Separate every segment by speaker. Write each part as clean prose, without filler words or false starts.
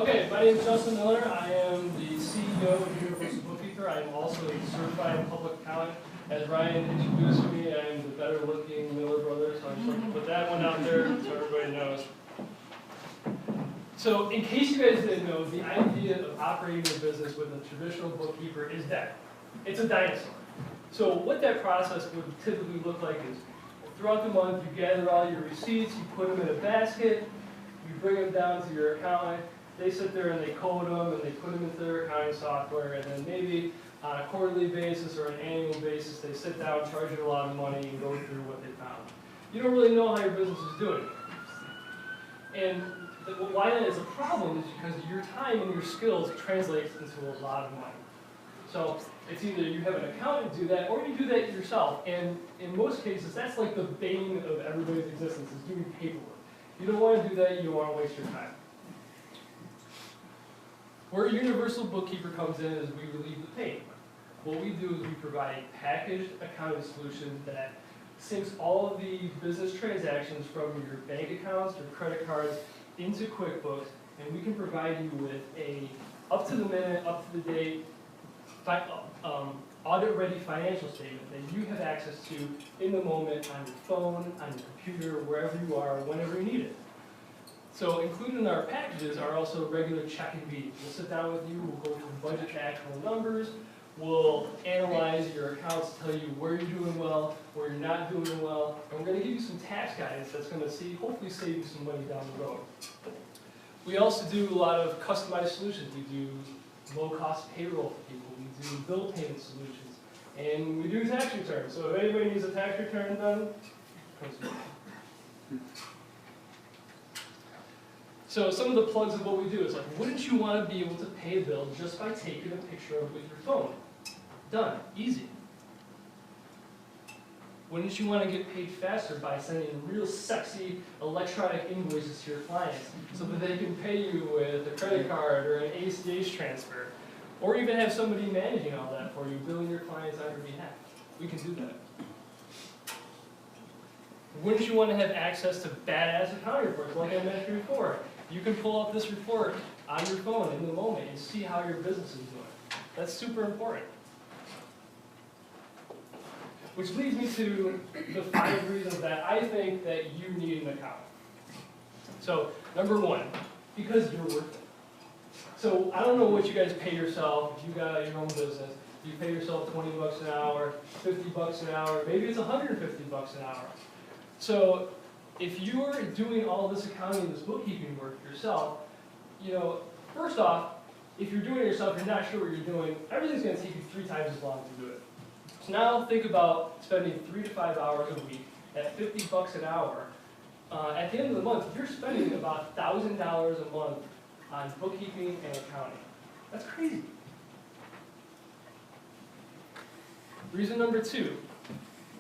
Speaker 1: Okay, my name is Justin Miller. I am the CEO of Universal Bookkeeper. I am also a certified public accountant. As Ryan introduced me, I am the better looking Miller brother, so I just like to put that one out there so everybody knows. So in case you guys didn't know, the idea of operating a business with a traditional bookkeeper is dead. It's a dinosaur. So what that process would typically look like is throughout the month you gather all your receipts, you put them in a basket, you bring them down to your accountant, they sit there and they code them and they put them into their accounting software, and then maybe on a quarterly basis or an annual basis they sit down, charge you a lot of money, and go through what they found. You don't really know how your business is doing. And why that is a problem is because your time and your skills translates into a lot of money. So it's either you have an accountant do that or you do that yourself. And in most cases, that's like the bane of everybody's existence, is doing paperwork. You don't want to do that, you don't want to waste your time. Where Universal Bookkeeper comes in is we relieve the pain. What we do is we provide a packaged accounting solution that syncs all of the business transactions from your bank accounts, your credit cards, into QuickBooks, and we can provide you with a up-to-the-minute, up-to-the-date, audit-ready financial statement that you have access to in the moment on your phone, on your computer, wherever you are, whenever you need it. So included in our packages are also regular checking meetings. We'll sit down with you, we'll go from budget to actual numbers, we'll analyze your accounts, tell you where you're doing well, where you're not doing well, and we're going to give you some tax guidance that's going to hopefully save you some money down the road. We also do a lot of customized solutions. We do low-cost payroll for people, we do bill payment solutions, and we do tax returns. So if anybody needs a tax return done, come to me. So some of the plugs of what we do is like, wouldn't you want to be able to pay a bill just by taking a picture of it with your phone? Done. Easy. Wouldn't you want to get paid faster by sending real sexy electronic invoices to your clients so that they can pay you with a credit card or an ACH transfer? Or even have somebody managing all that for you, billing your clients on your behalf. We can do that. Wouldn't you want to have access to badass accounting reports like I mentioned before? You can pull up this report on your phone in the moment and see how your business is doing. That's super important. Which leads me to the 5 reasons that I think that you need an accountant. So, number 1, because you're worth it. So, I don't know what you guys pay yourself if you got your own business. You pay yourself 20 bucks an hour, 50 bucks an hour, maybe it's 150 bucks an hour. So, if you're doing all this accounting, this bookkeeping work yourself, first off, if you're doing it yourself, you're not sure what you're doing, everything's going to take you 3 times as long to do it. So now think about spending 3 to 5 hours a week at 50 bucks an hour. At the end of the month, you're spending about $1,000 a month on bookkeeping and accounting. That's crazy. Reason number 2.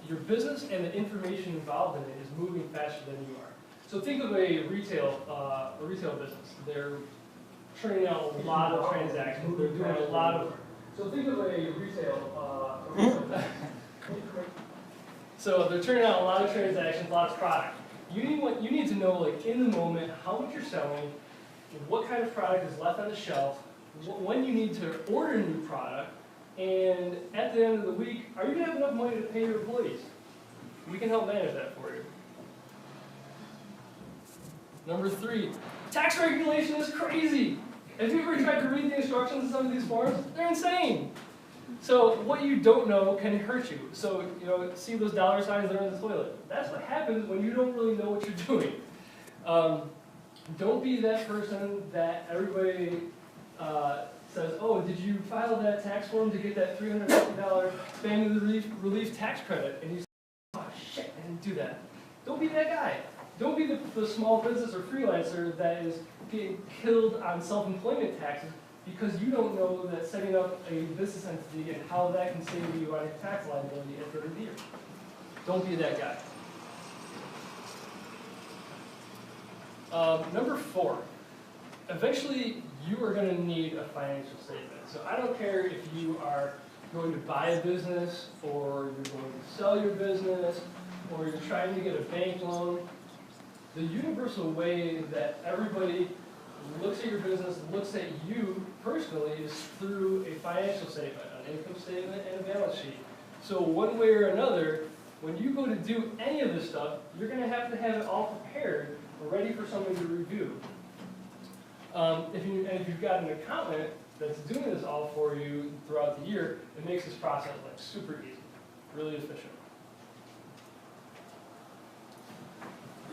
Speaker 1: Your business and the information involved in it is moving faster than you are. So think of a retail business. They're churning out a lot of transactions. They're doing a lot of. So think of a retail So they're turning out a lot of transactions, lots of product. You need to know, like in the moment, how much you're selling, what kind of product is left on the shelf, when you need to order new product. And at the end of the week, are you going to have enough money to pay your employees? We can help manage that for you. Number 3, tax regulation is crazy. Have you ever tried to read the instructions in some of these forms? They're insane. So what you don't know can hurt you. So, see those dollar signs that are in the toilet? That's what happens when you don't really know what you're doing. Don't be that person that everybody says, oh, did you file that tax form to get that $350 family relief tax credit? And you say, oh shit, I didn't do that. Don't be that guy. Don't be the small business or freelancer that is getting killed on self-employment taxes because you don't know that setting up a business entity and how that can save you on your tax liability at the end of the year. Don't be that guy. Number 4, eventually you are going to need a financial statement. So I don't care if you are going to buy a business or you're going to sell your business or you're trying to get a bank loan. The universal way that everybody looks at your business, looks at you personally is through a financial statement, an income statement, and a balance sheet. So one way or another, when you go to do any of this stuff, you're going to have it all prepared, ready for somebody to review. If you've got an accountant that's doing this all for you throughout the year, it makes this process like super easy, really efficient.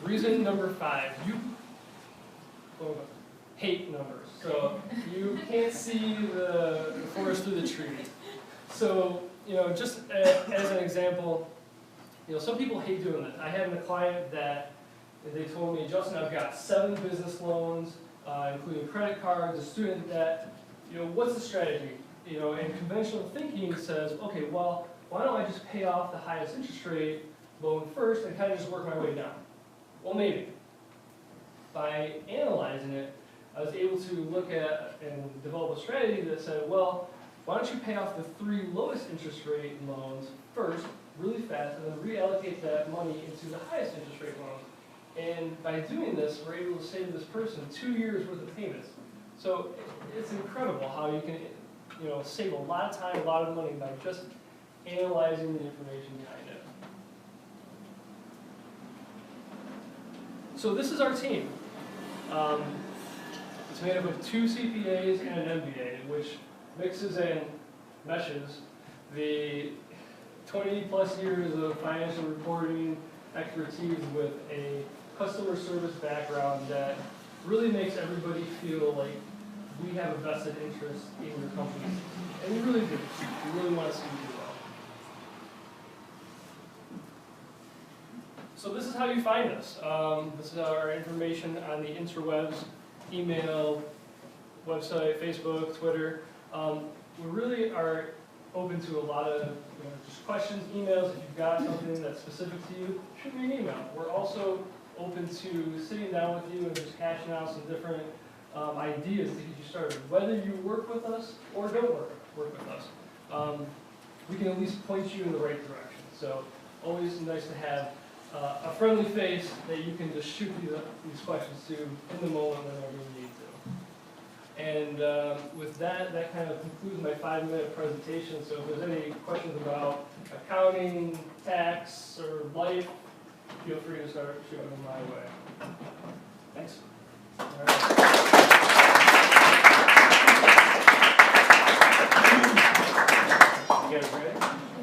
Speaker 1: Reason number 5, you hate numbers. So you can't see the forest through the trees. So, just as an example, some people hate doing this. I had a client that they told me, Justin, I've got 7 business loans, including credit cards, a student debt. What's the strategy? And conventional thinking says, okay, well, why don't I just pay off the highest interest rate loan first and kind of just work my way down? Well, maybe. By analyzing it, I was able to look at and develop a strategy that said, well, why don't you pay off the 3 lowest interest rate loans first, really fast, and then reallocate that money into the highest interest rate loans. And by doing this, we're able to save this person 2 years worth of payments. So it's incredible how you can save a lot of time, a lot of money by just analyzing the information behind it. So this is our team. It's made up of 2 CPAs and an MBA, which mixes and meshes the 20+ years of financial reporting expertise with a customer service background that really makes everybody feel like we have a vested interest in your company. And we really do. We really want to see you do well. So this is how you find us. This is our information on the interwebs, email, website, Facebook, Twitter. We really are open to a lot of just questions, emails. If you've got something that's specific to you, shoot me an email. We're also open to sitting down with you and just hashing out some different ideas to get you started. Whether you work with us or don't work with us, we can at least point you in the right direction. So always nice to have a friendly face that you can just shoot these questions to in the moment whenever you need to. And with that kind of concludes my 5-minute presentation. So if there's any questions about accounting, tax, or life, feel free to start shooting them my way. Thanks. All right.